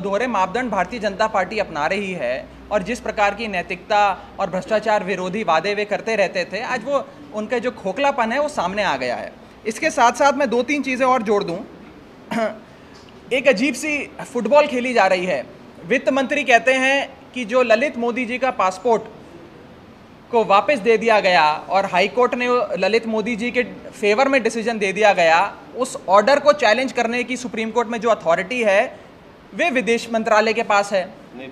दोहरे मापदंड भारतीय जनता पार्टी अपना रही है और जिस प्रकार की नैतिकता और भ्रष्टाचार विरोधी वादे वे करते रहते थे, आज वो उनका जो खोखलापन है वो सामने आ गया है। इसके साथ साथ मैं 2-3 चीज़ें और जोड़ दूं। एक अजीब सी फुटबॉल खेली जा रही है। वित्त मंत्री कहते हैं कि जो ललित मोदी जी का पासपोर्ट को वापस दे दिया गया और हाई कोर्ट ने ललित मोदी जी के फेवर में डिसीजन दे दिया गया, उस ऑर्डर को चैलेंज करने की सुप्रीम कोर्ट में जो अथॉरिटी है वे विदेश मंत्रालय के पास है। नहीं,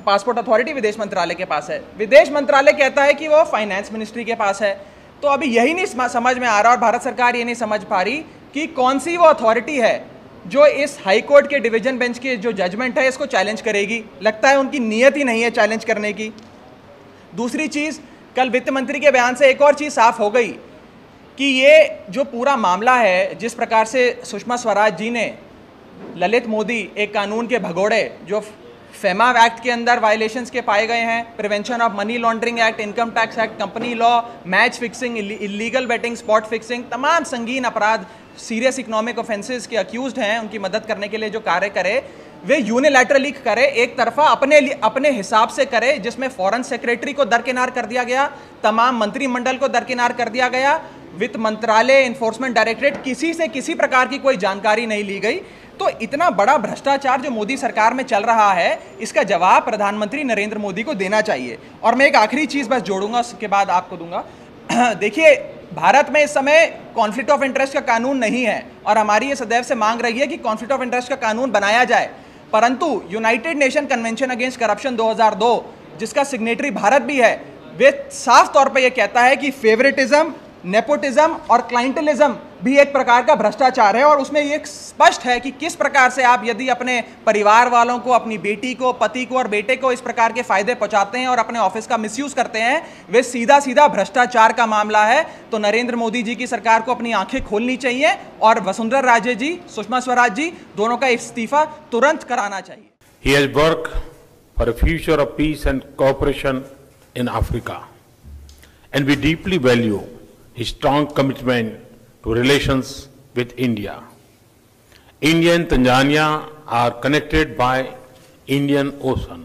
पासपोर्ट अथॉरिटी विदेश मंत्रालय के पास है। विदेश मंत्रालय कहता है कि वो फाइनेंस मिनिस्ट्री के पास है। तो अभी यही नहीं समझ में आ रहा और भारत सरकार ये नहीं समझ पा रही कि कौन सी वो अथॉरिटी है जो इस हाई कोर्ट के डिवीजन बेंच के जो जजमेंट है इसको चैलेंज करेगी। लगता है उनकी नीयत ही नहीं है चैलेंज करने की। दूसरी चीज़, कल वित्त मंत्री के बयान से एक और चीज़ साफ हो गई कि ये जो पूरा मामला है, जिस प्रकार से सुषमा स्वराज जी ने ललित मोदी एक कानून के भगोड़े जो फेमा एक्ट के अंदर वायलेशंस के पाए गए हैं, prevention of money laundering act, income tax act, company law, match fixing, illegal betting, spot fixing, तमाम संगीन अपराध, सीरियस इकोनॉमिक ऑफेंसेस के अक्यूज्ड हैं, उनकी मदद करने के लिए जो कार्य करे वे यूनिलैटरली करे, एक तरफा अपने हिसाब से करे, जिसमें फॉरेन सेक्रेटरी को दरकिनार कर दिया गया, तमाम मंत्रिमंडल को दरकिनार कर दिया गया, वित्त मंत्रालय, इन्फोर्समेंट डायरेक्टरेट, किसी से किसी प्रकार की कोई जानकारी नहीं ली गई। तो इतना बड़ा भ्रष्टाचार जो मोदी सरकार में चल रहा है, इसका जवाब प्रधानमंत्री नरेंद्र मोदी को देना चाहिए। और मैं एक आखिरी चीज़ बस जोड़ूंगा, उसके बाद आपको दूंगा। देखिए, भारत में इस समय कॉन्फ्लिक्ट ऑफ इंटरेस्ट का कानून नहीं है और हमारी ये सदैव से मांग रही है कि कॉन्फ्लिक्ट ऑफ इंटरेस्ट का कानून बनाया जाए, परंतु United nation convention against corruption 2002 जिसका सिग्नेटरी भारत भी है, वे साफ तौर पर यह कहता है कि फेवरेटिज्म, नेपोटिज्म और क्लाइंटलिज्म भी एक प्रकार का भ्रष्टाचार है। और उसमें ये स्पष्ट है कि किस प्रकार से आप यदि अपने परिवार वालों को, अपनी बेटी को, पति को और बेटे को इस प्रकार के फायदे पहुंचाते हैं और अपने ऑफिस का मिसयूज करते हैं, वे सीधा सीधा भ्रष्टाचार का मामला है। तो नरेंद्र मोदी जी की सरकार को अपनी आंखें खोलनी चाहिए और वसुंधरा राजे जी, सुषमा स्वराज जी, दोनों का इस्तीफा तुरंत कराना चाहिए। He has worked for a future of peace and cooperation in Africa, and we deeply value his strong commitment to relations with India. India and Tanzania are connected by Indian Ocean.